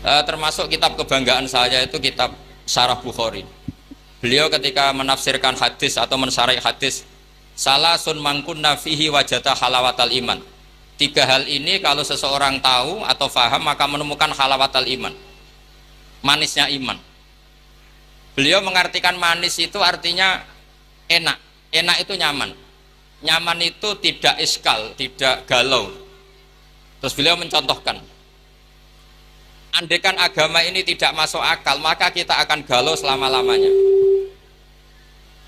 Termasuk kitab kebanggaan saya itu kitab Syarah Bukhari. Beliau ketika menafsirkan hadis atau mensyarah hadis, salasun mangkunna fihi wajata halawatal iman. Tiga hal ini kalau seseorang tahu atau faham maka menemukan halawatal iman, manisnya iman. Beliau mengartikan manis itu artinya enak. Enak itu nyaman. Nyaman itu tidak iskal, tidak galau. Terus beliau mencontohkan, andaikan agama ini tidak masuk akal, maka kita akan galau selama-lamanya.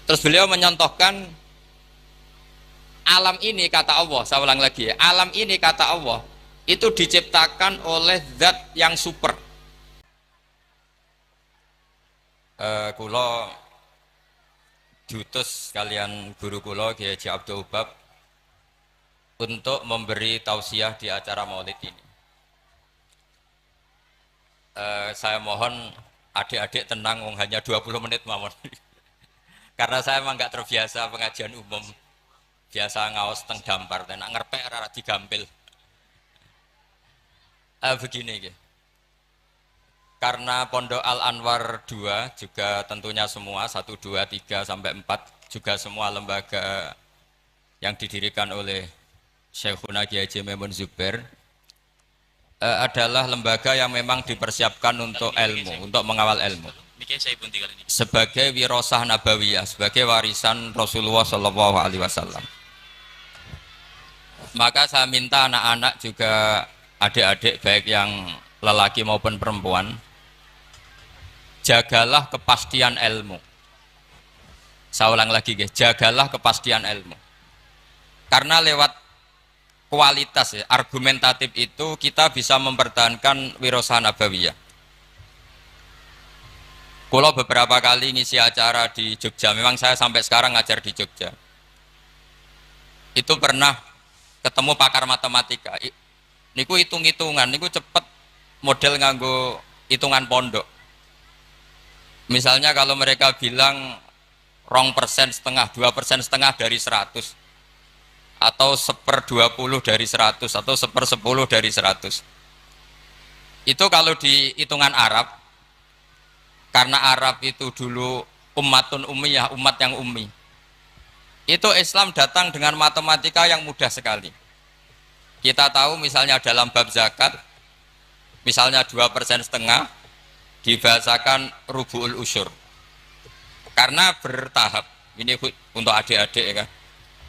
Terus beliau menyontohkan, alam ini kata Allah, saya ulang lagi ya, alam ini kata Allah itu diciptakan oleh zat yang super. Kulo diutus kalian guru kulo Kiai Haji Abdul Ubab untuk memberi tausiah di acara maulid ini. Saya mohon adik-adik tenang, hanya 20 menit mawon. Karena saya emang nggak terbiasa pengajian umum, biasa ngaos teng dampar, dan ngerpek rara digampil. Begini gitu. Karena Pondok Al Anwar 2 juga tentunya semua 1, 2, 3 sampai 4 juga semua lembaga yang didirikan oleh Syekhuna Kiai Haji Maimun Zubair adalah lembaga yang memang dipersiapkan untuk ilmu, untuk mengawal ilmu. Sebagai wirasah nabawiyah, sebagai warisan Rasulullah Shallallahu Alaihi Wasallam. Maka saya minta anak-anak juga adik-adik baik yang lelaki maupun perempuan, jagalah kepastian ilmu. Saya ulang lagi guys, jagalah kepastian ilmu. Karena lewat kualitas ya, argumentatif itu kita bisa mempertahankan wirasah nabawiyah. Kalau beberapa kali ngisi acara di Jogja, memang saya sampai sekarang ngajar di Jogja. Itu pernah ketemu pakar matematika. Niku hitung-hitungan, niku cepet model nganggo hitungan pondok. Misalnya kalau mereka bilang 2,5%, 2,5% dari 100, atau 1/20 dari 100, atau 1/10 dari 100. Itu kalau di hitungan Arab, karena Arab itu dulu ummatun ummiyah, umat yang ummi. Itu Islam datang dengan matematika yang mudah sekali. Kita tahu misalnya dalam bab zakat, misalnya 2,5% dibahasakan rubu'ul usyur. Karena bertahap, ini untuk adik-adik ya kan.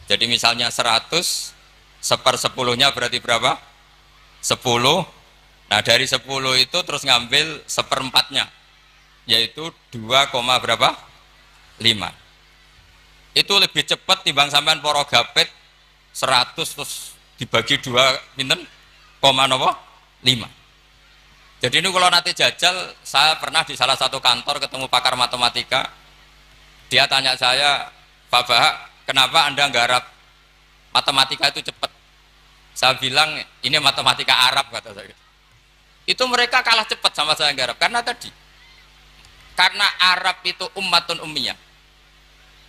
Jadi misalnya 100, 1/10-nya berarti berapa? 10. Nah dari 10 itu terus ngambil 1/4-nya, yaitu 2, berapa? 5. Itu lebih cepat timbang sampean poro gapit 100 terus dibagi 2 pinten? 5. Jadi ini kalau nanti jajal, saya pernah di salah satu kantor ketemu pakar matematika. Dia tanya saya, Pak Bahak, kenapa Anda nggarap matematika itu cepat? Saya bilang, ini matematika Arab, kata saya. Itu mereka kalah cepat sama saya nggarap. Karena tadi, karena Arab itu ummatun ummiyah.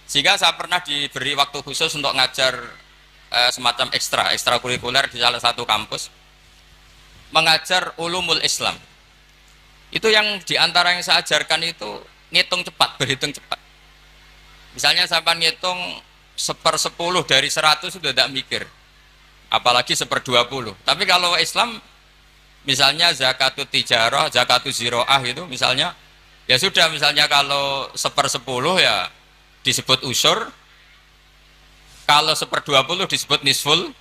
Sehingga saya pernah diberi waktu khusus untuk ngajar semacam ekstrakurikuler di salah satu kampus. Mengajar ulumul Islam. Itu yang diantara yang saya ajarkan itu ngitung cepat, berhitung cepat. Misalnya sampai ngitung 1/10 dari 100 sudah tidak mikir, apalagi 1/20. Tapi kalau Islam, misalnya zakatut tijarah, zakatut ziroah itu misalnya, ya sudah, misalnya kalau 1/10 ya disebut usyur, kalau 1/20 disebut nisful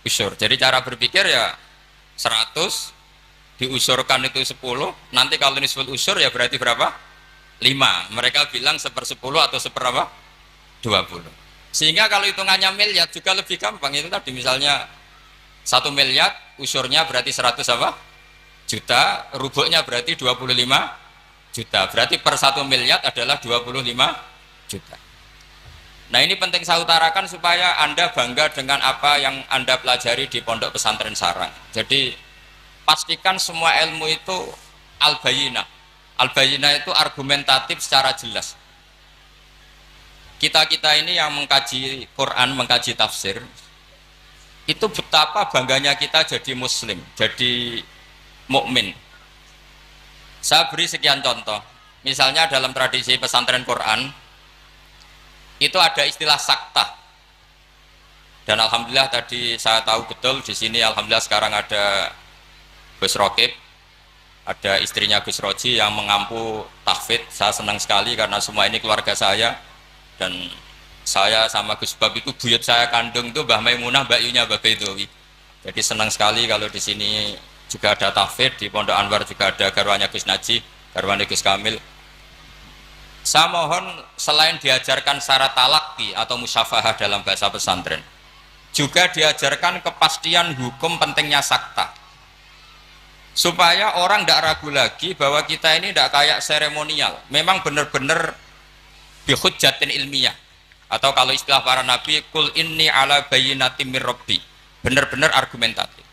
usyur. Jadi cara berpikir ya 100 diusurkan itu 10, nanti kalau nisful usyur ya berarti berapa? 5. Mereka bilang 1/10 atau 1/20. Sehingga kalau hitungannya miliar juga lebih gampang. Itu tadi misalnya 1 miliar usurnya berarti 100 apa? Juta, rubuknya berarti 25 juta. Berarti per 1 miliar adalah 25 juta. Nah ini penting saya utarakan supaya Anda bangga dengan apa yang Anda pelajari di Pondok Pesantren Sarang. Jadi pastikan semua ilmu itu al-bayyinah. Al-bayyinah itu argumentatif secara jelas. Kita-kita ini yang mengkaji Quran, mengkaji tafsir, itu betapa bangganya kita jadi muslim, jadi mukmin. Saya beri sekian contoh. Misalnya dalam tradisi pesantren Quran itu ada istilah sakta. Dan alhamdulillah tadi saya tahu betul di sini alhamdulillah sekarang ada Gus Rokib, ada istrinya Gus Roji yang mengampu tahfidz. Saya senang sekali karena semua ini keluarga saya, dan saya sama Gus Bab itu buyut saya kandung itu Mbah Maimunah, Mbak Yunya, Mbak Bedowi. Jadi senang sekali kalau di sini juga ada tahfidz, di Pondok Anwar juga ada garwanya Gus Naji, garwanya Gus Kamil. Saya mohon selain diajarkan syarat talaki atau musyafahah dalam bahasa pesantren, juga diajarkan kepastian hukum pentingnya sakta, supaya orang tidak ragu lagi bahwa kita ini tidak kayak seremonial, memang benar-benar bihujjatin ilmiah, atau kalau istilah para nabi, kul inni ala bayyinatin mir rabbi, benar-benar argumentatif.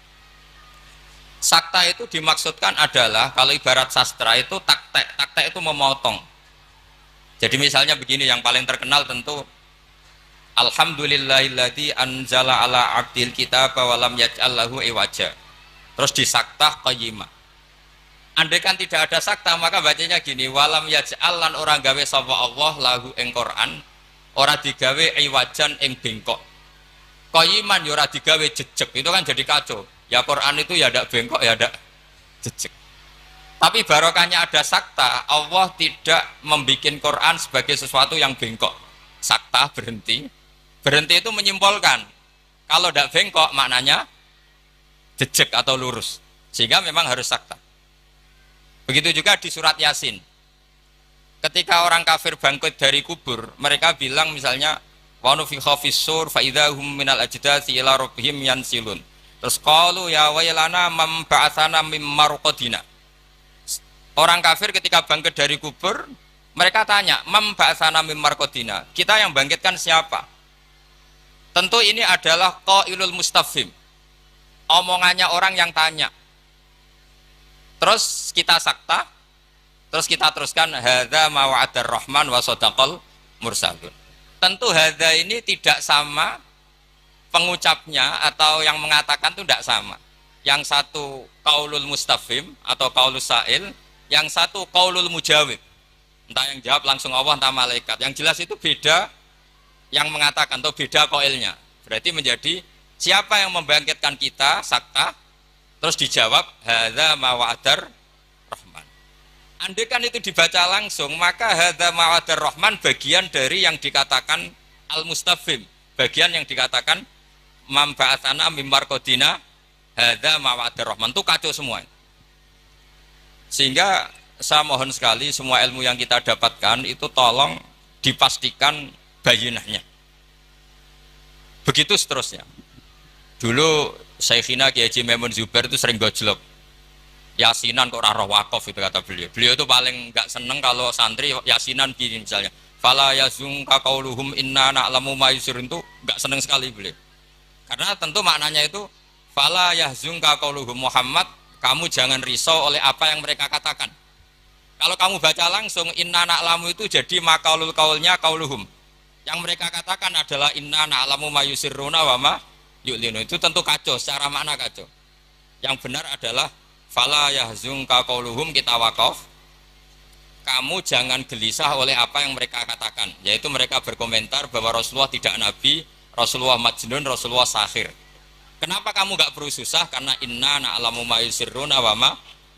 Sakta itu dimaksudkan adalah kalau ibarat sastra itu taktek itu memotong. Jadi misalnya begini, yang paling terkenal tentu alhamdulillahilladzi anzala ala abdil kitaba wa lam yaj'al lahu iwaja. Terus disaktah qayyimah. Andai kan tidak ada sakta maka bacanya gini, walam yaj'al lan orang gawe sapa Allah lahu ing Quran, ora digawe iwajan ing bengkok. Qayyiman ya ora digawe jejeg. Itu kan jadi kacau. Ya Quran itu ya ndak bengkok ya ndak jejeg. Tapi barokahnya ada sakta, Allah tidak membuat Quran sebagai sesuatu yang bengkok. Sakta berhenti. Berhenti itu menyimpulkan kalau tidak bengkok maknanya jejeg atau lurus. Sehingga memang harus sakta. Begitu juga di surat Yasin. Ketika orang kafir bangkit dari kubur, mereka bilang misalnya wa nufikha fis-sur fa idzahum minal ajdasi ila rabbihim yansilun. Terus qalu ya wailana man ba'atsana mim marqadina. Orang kafir ketika bangkit dari kubur, mereka tanya, "Mam ba'atsana mim marqadina?" Kita yang bangkitkan siapa? Tentu ini adalah qailul mustafhim. Omongannya orang yang tanya. Terus kita sakta, terus kita teruskan hadza ma wa'adar rahman wa shadaqal mursalun. Tentu hadza ini tidak sama pengucapnya atau yang mengatakan itu tidak sama. Yang satu qaulul mustafhim atau qaulus sa'il, yang satu qaulul mujawib. Entah yang jawab langsung Allah entah malaikat. Yang jelas itu beda yang mengatakan atau beda qailnya. Berarti menjadi siapa yang membangkitkan kita sakta, terus dijawab hadza ma wa'adar rahman. Andai kan itu dibaca langsung, maka hadza ma wa'adar rahman bagian dari yang dikatakan al mustafhim, bagian yang dikatakan mam ba'atsana mim marqadina hadza ma wa'adar rahman, itu kacau semua. Sehingga saya mohon sekali semua ilmu yang kita dapatkan itu tolong dipastikan bayinahnya. Begitu seterusnya. Dulu Syekhina Kiai Haji Maimun Zubair itu sering gojlok. Yasinan kok ora roh wakaf itu kata beliau. Beliau itu paling enggak seneng kalau santri yasinan gini misalnya. Fala yazunka qauluhum inna na'lamu ma yusirun, itu enggak seneng sekali beliau. Karena tentu maknanya itu fala yahzunka qauluhum Muhammad, kamu jangan risau oleh apa yang mereka katakan. Kalau kamu baca langsung inna na'lamu itu jadi maqaulul qaulnya qauluhum. Yang mereka katakan adalah inna na'lamu ma yusirruna wa ma yu'linu. Itu tentu kacau, secara makna kacau. Yang benar adalah fala yahzunka qauluhum, kita wakaf. Kamu jangan gelisah oleh apa yang mereka katakan, yaitu mereka berkomentar bahwa Rasulullah tidak nabi, Rasulullah majnun, Rasulullah sahir. Kenapa kamu gak perlu susah? Karena inna na'lamu ma yusirruna wa ma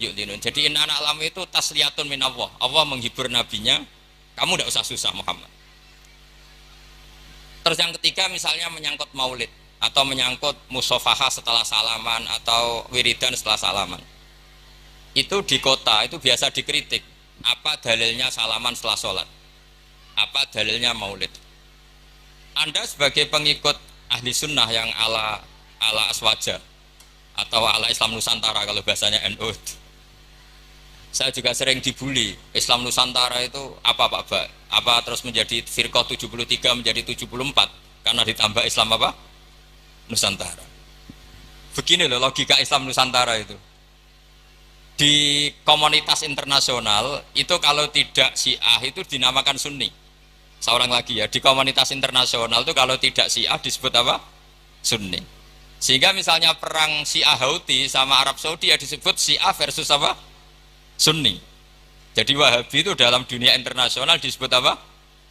yu'linun. Jadi inna na'lamu itu tasliyatun min Allah. Allah menghibur nabinya, kamu gak usah susah Muhammad. Terus yang ketiga misalnya menyangkut maulid atau menyangkut musofahah setelah salaman atau wiridan setelah salaman. Itu di kota itu biasa dikritik. Apa dalilnya salaman setelah sholat? Apa dalilnya maulid? Anda sebagai pengikut ahli sunnah yang ala aswaja atau ala Islam Nusantara kalau bahasanya NU, saya juga sering dibully. Islam Nusantara itu apa Pak Ba? Apa terus menjadi firqah 73 menjadi 74 karena ditambah Islam apa? Nusantara. Begini loh logika Islam Nusantara itu. Di komunitas internasional itu kalau tidak Syiah itu dinamakan Sunni. Seorang lagi ya, di komunitas internasional itu kalau tidak Syiah disebut apa? Sunni. Sehingga misalnya perang Syiah Houthi sama Arab Saudi ya disebut Syiah versus apa? Sunni. Jadi Wahabi itu dalam dunia internasional disebut apa?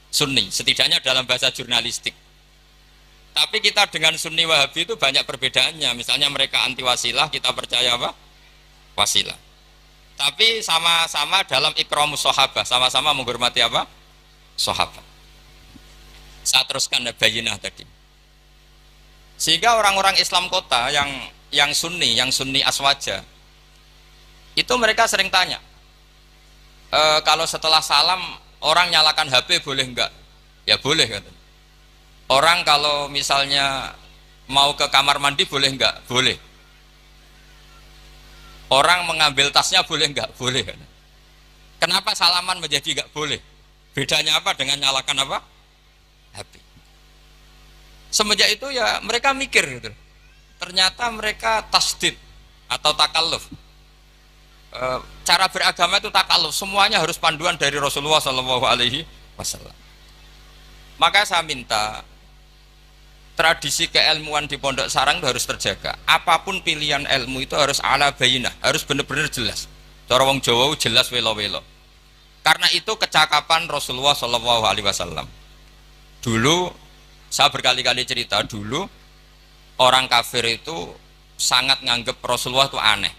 Sunni, setidaknya dalam bahasa jurnalistik. Tapi kita dengan Sunni Wahabi itu banyak perbedaannya. Misalnya mereka anti wasilah, kita percaya apa? Wasilah. Tapi sama-sama dalam ikramus sahabah, sama-sama menghormati apa? Sahabat. Saya teruskan bayinah tadi. Sehingga orang-orang Islam kota yang Sunni Aswaja, itu mereka sering tanya, kalau setelah salam orang nyalakan HP boleh enggak? Ya boleh katanya. Orang kalau misalnya mau ke kamar mandi boleh enggak? Boleh. Orang mengambil tasnya boleh enggak? Boleh. Kenapa salaman menjadi enggak boleh? Bedanya apa dengan nyalakan apa? HP. Semenjak itu ya mereka mikir gitu. Ternyata mereka tasdid atau takalluf. Cara beragama itu takalluf, semuanya harus panduan dari Rasulullah SAW. Maka saya minta tradisi keilmuan di Pondok Sarang itu harus terjaga. Apapun pilihan ilmu itu harus ala bayinah, harus benar-benar jelas. Cara wong Jawa jelas welo-welo. Karena itu kecakapan Rasulullah SAW. Dulu saya berkali-kali cerita, dulu orang kafir itu sangat nganggep Rasulullah itu aneh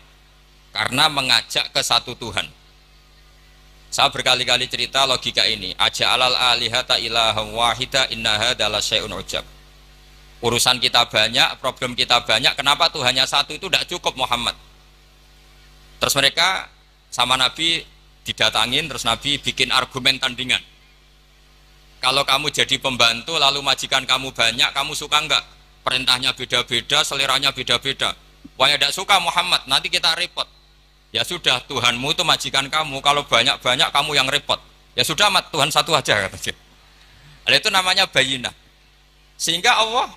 karena mengajak ke satu Tuhan. Saya berkali-kali cerita logika ini, aja'alal alihata ilaha wahida inna hadza la syai'un ujab. Urusan kita banyak, problem kita banyak, kenapa Tuhannya satu itu tidak cukup Muhammad? Terus mereka sama Nabi didatangin, terus Nabi bikin argumen tandingan. Kalau kamu jadi pembantu lalu majikan kamu banyak, kamu suka enggak? Perintahnya beda-beda, seleranya beda-beda. Wah, tidak suka Muhammad, nanti kita repot. Ya sudah, Tuhanmu itu majikan kamu, kalau banyak-banyak kamu yang repot. Ya sudah, mat Tuhan satu aja katanya. Itu namanya bayinah. Sehingga Allah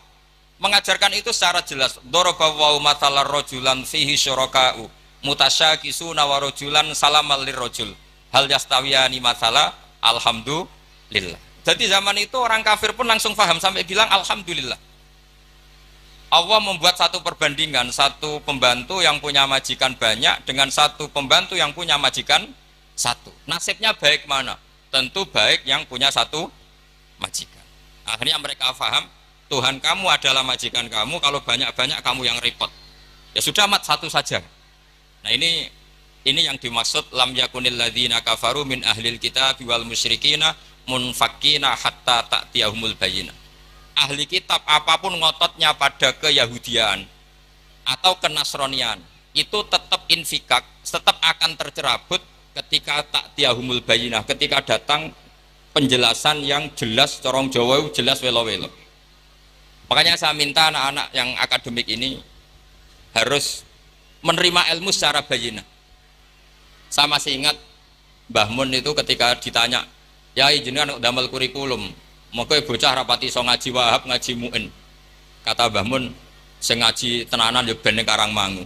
mengajarkan itu secara jelas. Daraballahu mathalar rajulan fihi syuraka'u mutasyakisuna wa rajulan salamal lirrajul. Hal yastawiyani mathala alhamdulillah. Jadi zaman itu orang kafir pun langsung paham sampai bilang alhamdulillah. Allah membuat satu perbandingan, satu pembantu yang punya majikan banyak dengan satu pembantu yang punya majikan satu. Nasibnya baik mana? Tentu baik yang punya satu majikan. Akhirnya mereka paham, Tuhan kamu adalah majikan kamu, kalau banyak-banyak kamu yang repot. Ya sudah, mat satu saja. Nah ini yang dimaksud lam yakunil ladzina kafaru min ahlil kitab wal musyrikina munfakkina hatta ta'tiyahumul bayyinah. Ahli kitab apapun ngototnya pada keyahudian atau kenasronian itu tetap infikak, tetap akan tercerabut ketika ta'tiyahumul bayyinah, ketika datang penjelasan yang jelas, corong Jawa jelas welo-welo. Makanya saya minta anak-anak yang akademik ini harus menerima ilmu secara bayyinah. Saya masih ingat Mbah Mun itu ketika ditanya, ya jenengan damel kurikulum, maka bocah rapati so ngaji Wahab, ngaji Mu'in. Kata Mbah Mun, sing ngaji tenanan ya ben ning Karangmangu.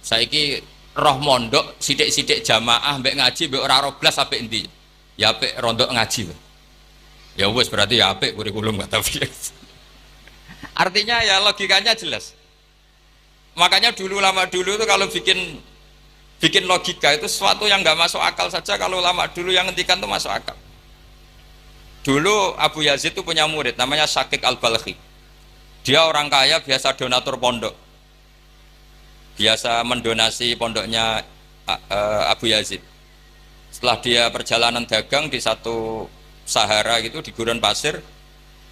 Saiki roh mondok sithik-sithik jamaah mbek ngaji mbek ora ro blas apik endi? Ya apik rondok ngaji. Ya wis berarti ya apik kurikulum kata piye. Artinya ya logikanya jelas. Makanya lama dulu itu kalau bikin logika itu sesuatu yang nggak masuk akal saja, kalau lama dulu yang ngendikan itu masuk akal. Dulu Abu Yazid itu punya murid namanya Syakik Al-Balkhi. Dia orang kaya, biasa donatur pondok, biasa mendonasi pondoknya Abu Yazid. Setelah dia perjalanan dagang di satu Sahara gitu, di gurun pasir,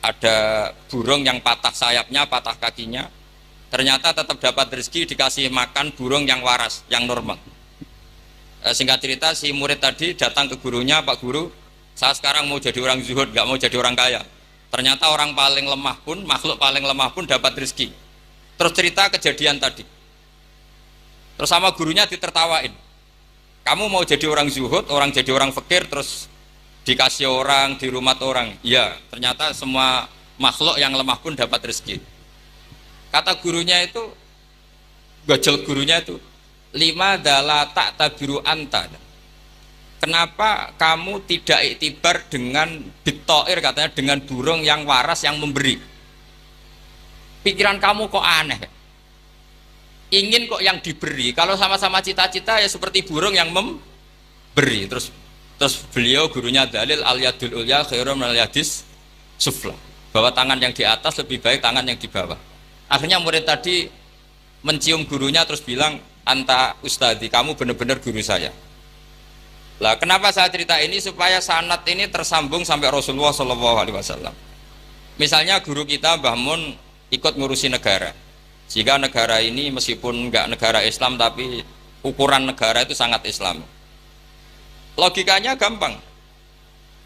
ada burung yang patah sayapnya, patah kakinya. Ternyata tetap dapat rezeki, dikasih makan burung yang waras, yang normal. Singkat cerita, si murid tadi datang ke gurunya, Pak Guru, saya sekarang mau jadi orang zuhud, gak mau jadi orang kaya. Ternyata orang paling lemah pun, makhluk paling lemah pun dapat rezeki. Terus cerita kejadian tadi. Terus sama gurunya ditertawain. Kamu mau jadi orang zuhud, orang jadi orang fakir, terus dikasih orang, di rumah orang. Iya, ternyata semua makhluk yang lemah pun dapat rezeki. Kata gurunya itu, gojol gurunya itu, lima dala tak tabiru anta. Kenapa kamu tidak iktibar dengan bitoir, katanya dengan burung yang waras yang memberi? Pikiran kamu kok aneh? Ingin kok yang diberi. Kalau sama-sama cita-cita ya seperti burung yang memberi. Terus Terus beliau gurunya dalil al yadul ulya khairum minal yadis sufla, bahwa tangan yang di atas lebih baik tangan yang di bawah. Akhirnya murid tadi mencium gurunya terus bilang, anta ustadi, kamu benar-benar guru saya. Lah kenapa saya cerita ini? Supaya sanad ini tersambung sampai Rasulullah SAW. Misalnya guru kita Mbah Mun ikut ngurusi negara, jika negara ini meskipun enggak negara Islam tapi ukuran negara itu sangat Islam. Logikanya gampang.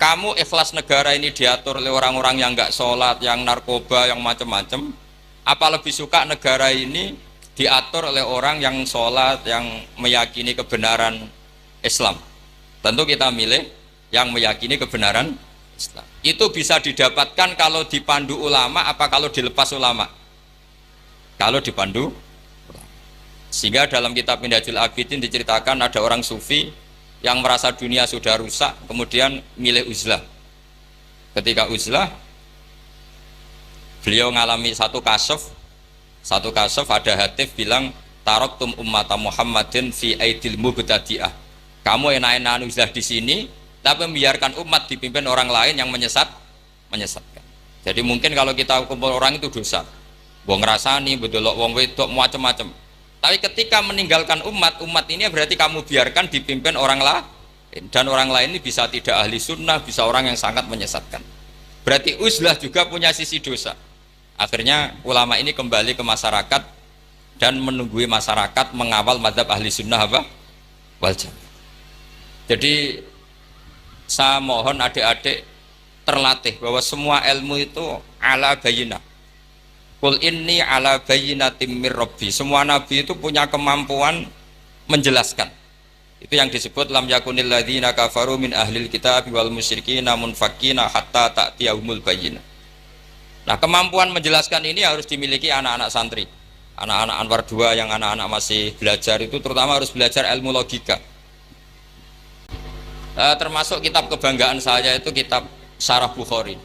Kamu ikhlas negara ini diatur oleh orang-orang yang enggak sholat, yang narkoba, yang macam-macam. Apa lebih suka negara ini diatur oleh orang yang sholat, yang meyakini kebenaran Islam? Tentu kita milih yang meyakini kebenaran Islam. Itu bisa didapatkan kalau dipandu ulama, apa kalau dilepas ulama? Kalau dipandu. Sehingga dalam kitab Minhajul Abidin diceritakan ada orang sufi yang merasa dunia sudah rusak, kemudian milih uzlah. Ketika uzlah, beliau mengalami satu kasaf ada hatif bilang, taraktum ummata Muhammadin fi aidil mubtadi'ah. Kamu enak-enakan uzlah di sini, tapi membiarkan umat dipimpin orang lain yang menyesatkan. Jadi mungkin kalau kita kumpul orang itu dosa, wong ngrasani, bedelok wong wedok macam-macam. Tapi ketika meninggalkan umat ini berarti kamu biarkan dipimpin orang lain, dan orang lain ini bisa tidak ahli sunnah, bisa orang yang sangat menyesatkan. Berarti uzlah juga punya sisi dosa. Akhirnya ulama ini kembali ke masyarakat dan menunggui masyarakat mengawal mazhab ahli sunnah wal jamaah. Jadi saya mohon adik-adik terlatih bahwa semua ilmu itu ala bayyinah. Qul inni ala bayyinatin mir rabbi. Semua nabi itu punya kemampuan menjelaskan. Itu yang disebut lam yakunil ladzina kafaru min ahlil kitab wal musyrikina munfakina hatta ta'tiyahumul bayyinah. Nah, kemampuan menjelaskan ini harus dimiliki anak-anak santri. Anak-anak Anwar 2 yang anak-anak masih belajar itu terutama harus belajar ilmu logika. Termasuk kitab kebanggaan saya itu kitab Syarah Bukhari.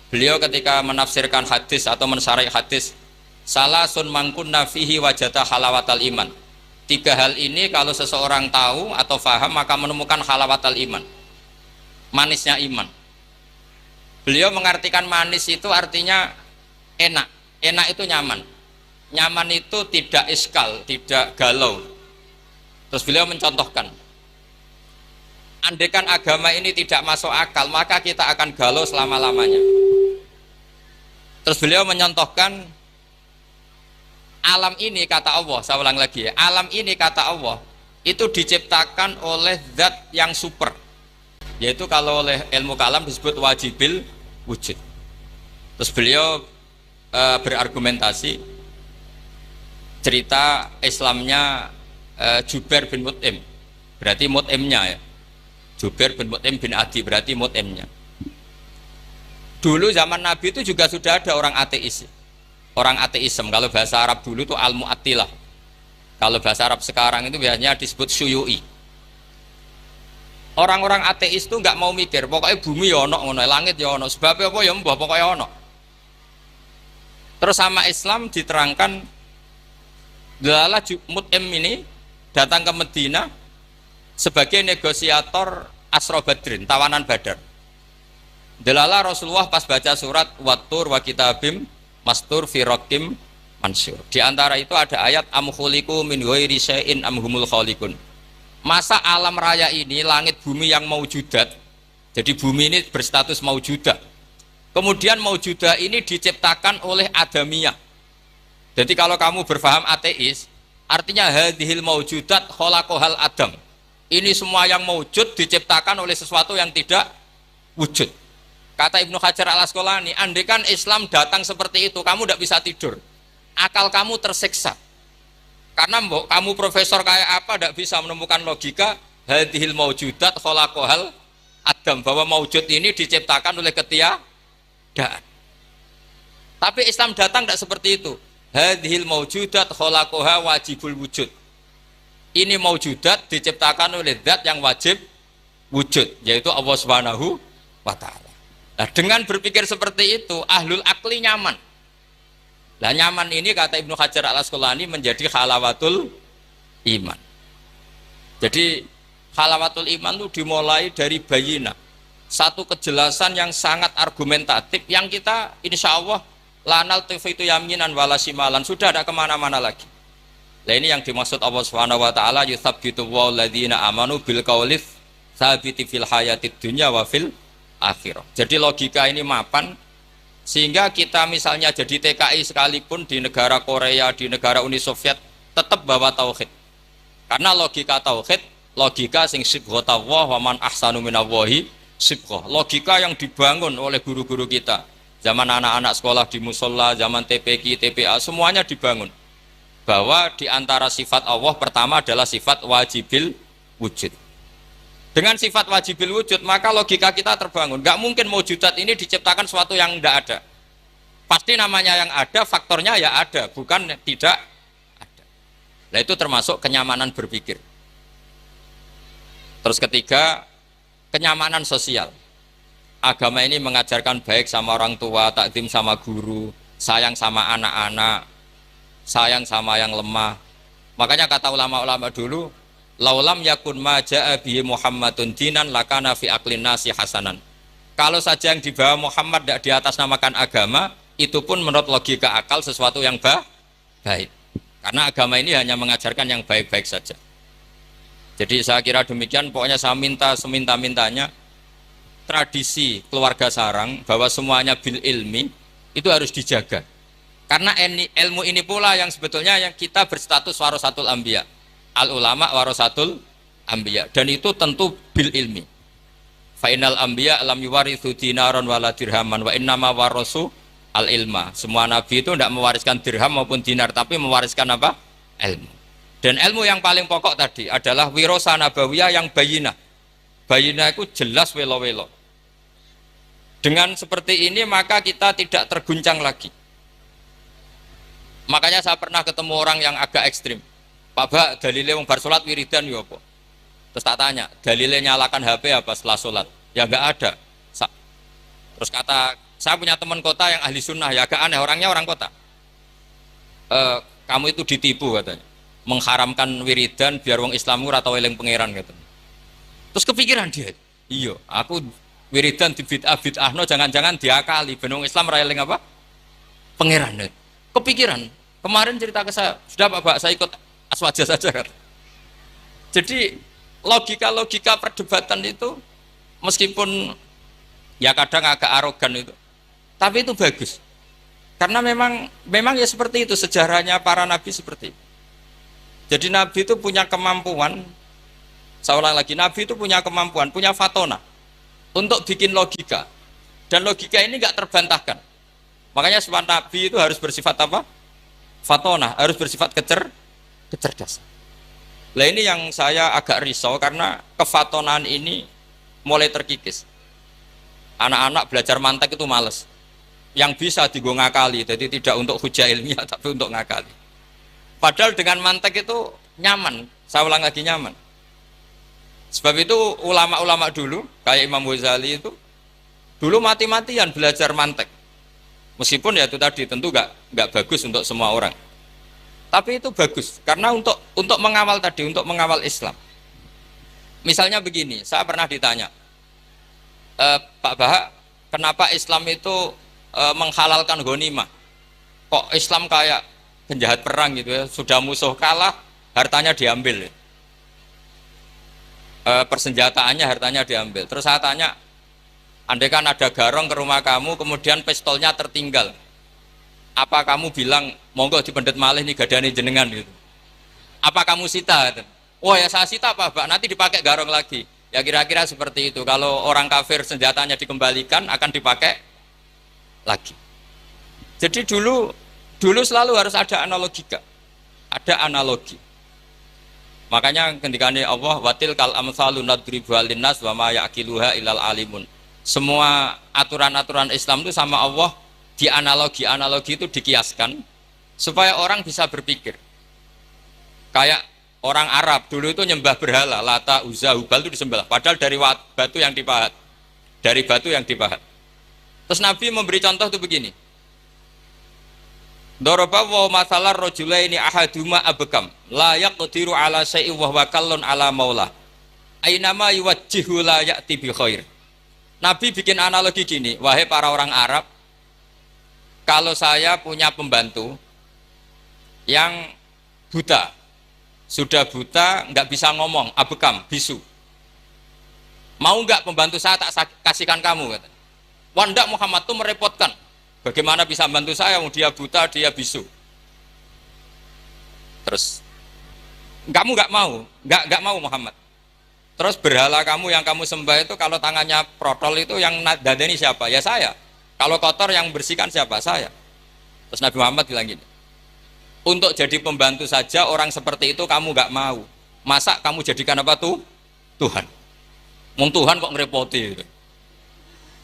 Beliau ketika menafsirkan hadis atau mensyarah hadis, salasun mangkunna fihi wajata halawatal iman. 3 hal ini kalau seseorang tahu atau faham maka menemukan halawatal iman, manisnya iman. Beliau mengartikan manis itu artinya enak. Enak itu nyaman. Nyaman itu tidak iskal, tidak galau. Terus beliau mencontohkan, andaikan agama ini tidak masuk akal, maka kita akan galau selama-lamanya. Terus beliau menyontohkan, alam ini kata Allah, saya ulang lagi ya, alam ini kata Allah itu diciptakan oleh zat yang super, yaitu kalau oleh ilmu kalam disebut wajibil wujud. Terus beliau berargumentasi cerita Islamnya Jubair bin Mut'im, berarti Mut'imnya ya, Jubair bin Mut'im bin Adi, berarti Mut'imnya. Dulu zaman Nabi itu juga sudah ada orang ateis, orang ateisme. Kalau bahasa Arab dulu itu al-mu'attilah. Kalau bahasa Arab sekarang itu biasanya disebut syuyu'i. Orang-orang ateis itu nggak mau mikir, pokoknya bumi ya ono, langit ya ono, sebabnya apa ya mbah, pokoknya ono. Terus sama Islam diterangkan, Dalalah Mut'im ini datang ke Medina sebagai negosiator Asra Badrin, tawanan Badar. Dalalah Rasulullah pas baca surat Wattur wa kitabim mastur fi raqim mansur. Di antara itu ada ayat am khuliqu min ghairi syai'in am humul khaliqun. Masa alam raya ini langit bumi yang maujudat. Jadi bumi ini berstatus maujudah. Kemudian maujudah ini diciptakan oleh adamiyah. Jadi kalau kamu berfaham ateis, artinya hadhil maujudat khalaqahal adam. Ini semua yang maujud diciptakan oleh sesuatu yang tidak wujud. Kata Ibnu Hajar al-Asqalani, andaikan Islam datang seperti itu, kamu tidak bisa tidur. Akal kamu tersiksa. Karena kamu profesor kayak apa tidak bisa menemukan logika hadhil maujudat khalaqahal adam, bahwa maujud ini diciptakan oleh ketiadaan. Tapi Islam datang tidak seperti itu. Hadhil maujudat khalaqaha wajibul wujud. Ini maujudat diciptakan oleh zat yang wajib wujud, yaitu Allah Subhanahu wa ta'ala. Nah, dengan berpikir seperti itu, ahlul akli nyaman. Nah, nyaman ini kata Ibnu Hajar al-Asqalani menjadi halawatul iman. Jadi Halawatul iman itu dimulai dari bayina, satu kejelasan yang sangat argumentatif yang kita insya Allah lanal itu yaminan walasimalan sudah ada kemana-mana lagi. Nah ini yang dimaksud Allah Subhanahu Wa Taala yuthabbitu walladzina amanu bil qaulis tsabiti fil hayatid dunya wa fil akhirah. Jadi logika ini mapan sehingga kita misalnya jadi TKI sekalipun di negara Korea, di negara Uni Soviet tetap bawa tauhid. Karena logika tauhid, logika sing sibghatullah wa man ahsanu minallahi sibghah. Logika yang dibangun oleh guru-guru kita. Zaman anak-anak sekolah di musola, zaman TPQ, TPA, semuanya dibangun. Bahwa di antara sifat Allah pertama adalah sifat wajibil wujud. Dengan sifat wajibil wujud, maka logika kita terbangun. Gak mungkin mewujudat ini diciptakan sesuatu yang tidak ada. Pasti namanya yang ada, faktornya ya ada, bukan tidak ada. Nah itu termasuk kenyamanan berpikir. Terus ketiga, kenyamanan sosial. Agama ini mengajarkan baik sama orang tua, takdim sama guru, sayang sama anak-anak, sayang sama yang lemah. Makanya kata ulama-ulama dulu, laulam yakun ma ja'a bihi Muhammadun dinan lakana fi aqlin nasi hasanan. Kalau saja yang dibawa Muhammad tidak di atas namakan agama, itu pun menurut logika akal sesuatu yang baik. Karena agama ini hanya mengajarkan yang baik-baik saja. Jadi saya kira demikian, pokoknya saya minta seminta-mintanya tradisi keluarga sarang bahwa semuanya bil ilmi itu harus dijaga. Karena ilmu ini pula yang sebetulnya yang kita berstatus warasatul anbiya. Al ulama warasatul anbiya, dan itu tentu bil ilmi. Fa innal anbiya lam yuwarithu dinaron wala dirhaman wa innama warasu al ilma. Semua nabi itu tidak mewariskan dirham maupun dinar, tapi mewariskan apa? Ilmu. Dan ilmu yang paling pokok tadi adalah wirasa nabawiyah yang bayinah. Bayinah itu jelas welo-welo. Dengan seperti ini maka kita tidak terguncang lagi. Makanya saya pernah ketemu orang yang agak ekstrim. Pak Bak, dalilnya wong bar salat wiridan ya apa? Terus tak tanya, dalilnya nyalakan HP apa setelah salat? Ya enggak ada. Terus kata, saya punya teman kota yang ahli sunnah, ya agak aneh, orangnya orang kota. Kamu itu ditipu katanya. Mengharamkan wiridan biar wong Islam ora tau eling pangeran katanya. Terus kepikiran dia, iya, aku wiridan di bid'ah-bid'ahno jangan-jangan diakali ben wong Islam ora eling apa? Pangeran. Kepikiran. Kemarin cerita ke saya, sudah Pak Bak, saya ikut aswaja saja kan. Jadi logika-logika perdebatan itu meskipun ya kadang agak arogan itu, tapi itu bagus. Karena memang ya seperti itu sejarahnya para nabi seperti itu. Jadi nabi itu punya kemampuan, saya ulang lagi, nabi itu punya kemampuan, punya fatona untuk bikin logika. Dan logika ini enggak terbantahkan. Makanya sifat nabi itu harus bersifat apa? Fatona, harus bersifat kecerdasan. Nah ini yang saya agak risau karena kefatonaan ini mulai terkikis. Anak-anak belajar mantek itu males. Yang bisa digo ngakali, jadi tidak untuk hujah ilmiah tapi untuk ngakali. Padahal dengan mantek itu nyaman, saya ulang lagi nyaman. Sebab itu ulama-ulama dulu, kayak Imam Ghazali itu, dulu mati-matian belajar mantek. Meskipun ya itu tadi tentu nggak bagus untuk semua orang. Tapi itu bagus karena untuk mengawal tadi, untuk mengawal Islam. Misalnya begini, saya pernah ditanya, Pak Bahak, kenapa Islam itu menghalalkan ghanimah? Kok Islam kayak penjahat perang gitu ya, sudah musuh kalah, hartanya diambil. Persenjataannya hartanya diambil. Terus saya tanya, andai kan ada garong ke rumah kamu, kemudian pistolnya tertinggal, apa kamu bilang, monggo dipendet malih nih gadane jenengan gitu? Apa kamu sita? Oh ya saya sita Pak, nanti dipakai garong lagi. Ya kira-kira seperti itu. Kalau orang kafir senjatanya dikembalikan, akan dipakai lagi. Jadi dulu selalu harus ada analogika, ada analogi. Makanya ketika ini Allah watil kal amsalu nadribu linnas wa ma yaqiluha ilal alimun. Semua aturan-aturan Islam itu sama Allah dianalogi itu dikiaskan supaya orang bisa berpikir. Kayak orang Arab dulu itu nyembah berhala, Lata, Uzza, Hubal itu disembah. Padahal dari batu yang dipahat. Dari batu yang dipahat. Terus Nabi memberi contoh itu begini. Daraba wa masalar rajulaini ahaduma abkam la yaqdiru ala syai'in wa huwa kallun ala maula. Ainama yuwajjihu la ya'ti bi khair. Nabi bikin analogi gini, wahai para orang Arab, kalau saya punya pembantu yang buta, sudah buta, nggak bisa ngomong, abekam, bisu. Mau nggak pembantu saya tak kasihkan kamu? Kata. Wah ndak, Muhammad tuh merepotkan. Bagaimana bisa bantu saya? Dia buta, dia bisu. Terus kamu nggak mau Muhammad. Terus berhala kamu yang kamu sembah itu kalau tangannya protol itu yang dadani siapa? Ya saya. Kalau kotor yang bersihkan siapa? Saya. Terus Nabi Muhammad bilang gini, untuk jadi pembantu saja orang seperti itu kamu nggak mau. Masa kamu jadikan apa tuh? Tuhan. Mung Tuhan kok ngerepoti gitu.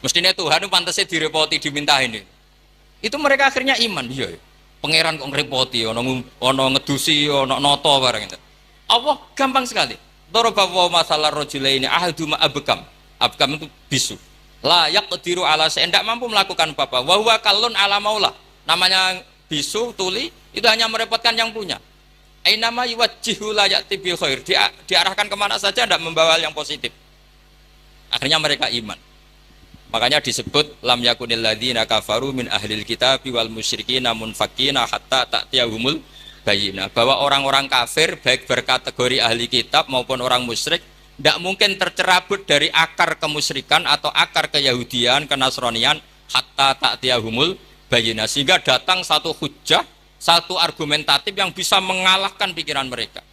Mestinya Tuhan itu pantasnya direpoti, dimintain. Itu mereka akhirnya iman. Iya. Pangeran kok ngerepoti, ono ngedusi, ono noto barang itu. Allah gampang sekali. Darabahu masalah rajulaini ahaduma abkam. Abkam itu bisu. La yaqdiru ala syai'in, tidak mampu melakukan apa-apa. Wa huwa kallun ala maula. Namanya bisu, tuli, itu hanya merepotkan yang punya. Ainama yuwajjihu la ya'ti bi khair. Diarahkan kemana saja tidak membawa yang positif. Akhirnya mereka iman. Makanya disebut lam yakunil ladzina kafaru min ahlil kitabi wal musyrikina munfakina hatta ta'tiyahumul bayina, bahwa orang-orang kafir baik berkategori ahli kitab maupun orang musyrik tidak mungkin tercerabut dari akar kemusyrikan atau akar keyahudian, kenasronian hatta ta'tiyahumul bayina, sehingga datang satu hujjah, satu argumentatif yang bisa mengalahkan pikiran mereka.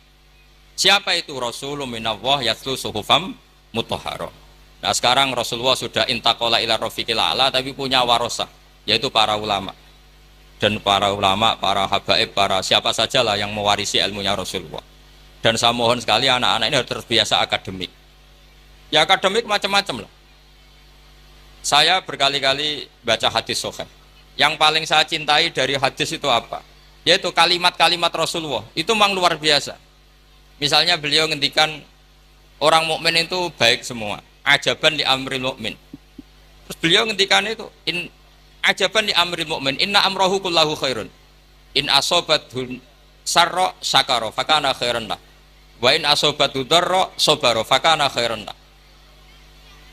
Siapa itu? Rasulun minallah yatlu suhufam mutahharah. Nah sekarang Rasulullah sudah intaqala ila rafiqil a'la, tapi punya warosah, yaitu para ulama. Dan para ulama, para habaib, para siapa sajalah yang mewarisi ilmunya Rasulullah. Dan saya mohon sekali anak-anak ini harus terbiasa akademik. Ya akademik macam-macam lah. Saya berkali-kali baca hadis sahih. Yang paling saya cintai dari hadis itu apa? Yaitu kalimat-kalimat Rasulullah. Itu memang luar biasa. Misalnya beliau ngendikan orang mukmin itu baik semua. Ajaban li amril mukmin. Terus beliau ngendikan itu ajaban li amril mukmin, inna amrahu kullahu khairun. In asobathu sarra syakara fakana khairan lah. Wa in asobathu darra sabara fakana khairan lah.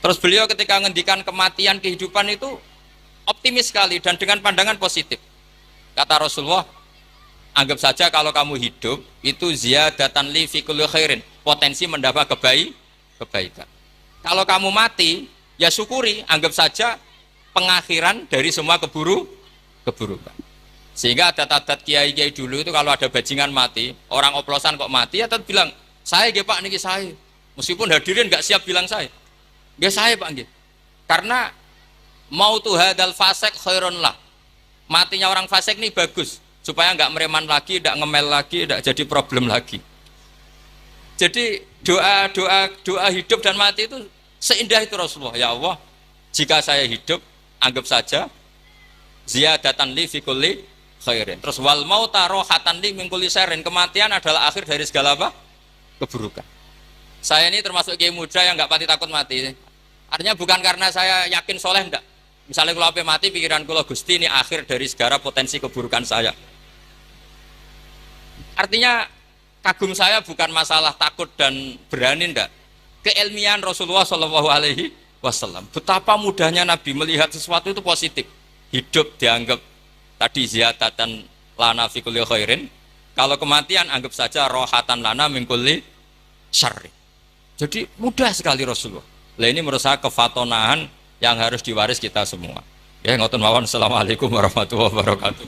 Terus beliau ketika ngendikan kematian, kehidupan itu optimis sekali dan dengan pandangan positif. Kata Rasulullah, anggap saja kalau kamu hidup itu ziyadatan li fi kulli khairin, potensi mendapat kebaikan. Kalau kamu mati, ya syukuri, anggap saja pengakhiran dari semua keburukan. Sehingga ada adat kiai-kiai dulu itu kalau ada bajingan mati, orang oplosan kok mati, ya tetap bilang, saya nggih Pak niki saya. Meskipun hadirin nggak siap bilang saya. Nggih saya Pak nggih. Karena mautu hadzal fasik khairun lah. Matinya orang fasik ini bagus, supaya nggak mereman lagi, nggak ngemel lagi, nggak jadi problem lagi. Jadi doa hidup dan mati itu seindah itu Rasulullah. Ya Allah, jika saya hidup, anggap saja ziyadatan li fi kulli khairin. Terus wal mauta rohatan li min kulli syarrin, kematian adalah akhir dari segala apa? Keburukan. Saya ini termasuk kiai muda yang nggak pati takut mati. Artinya bukan karena saya yakin soleh, enggak. Misalnya kalau apa mati, pikiran kalau Gusti ini akhir dari segala potensi keburukan saya. Artinya kagum saya bukan masalah takut dan berani, enggak. Keilmian Rasulullah Shallallahu Alaihi Wasallam. Betapa mudahnya Nabi melihat sesuatu itu positif. Hidup dianggap tadi ziyadatan lana fi kulli khairin. Kalau kematian anggap saja rohatan lana min kulli syarri. Jadi mudah sekali Rasulullah. Nah ini menurut saya kefatonahan yang harus diwaris kita semua. Ya ngoten mawon. Assalamualaikum warahmatullahi wabarakatuh.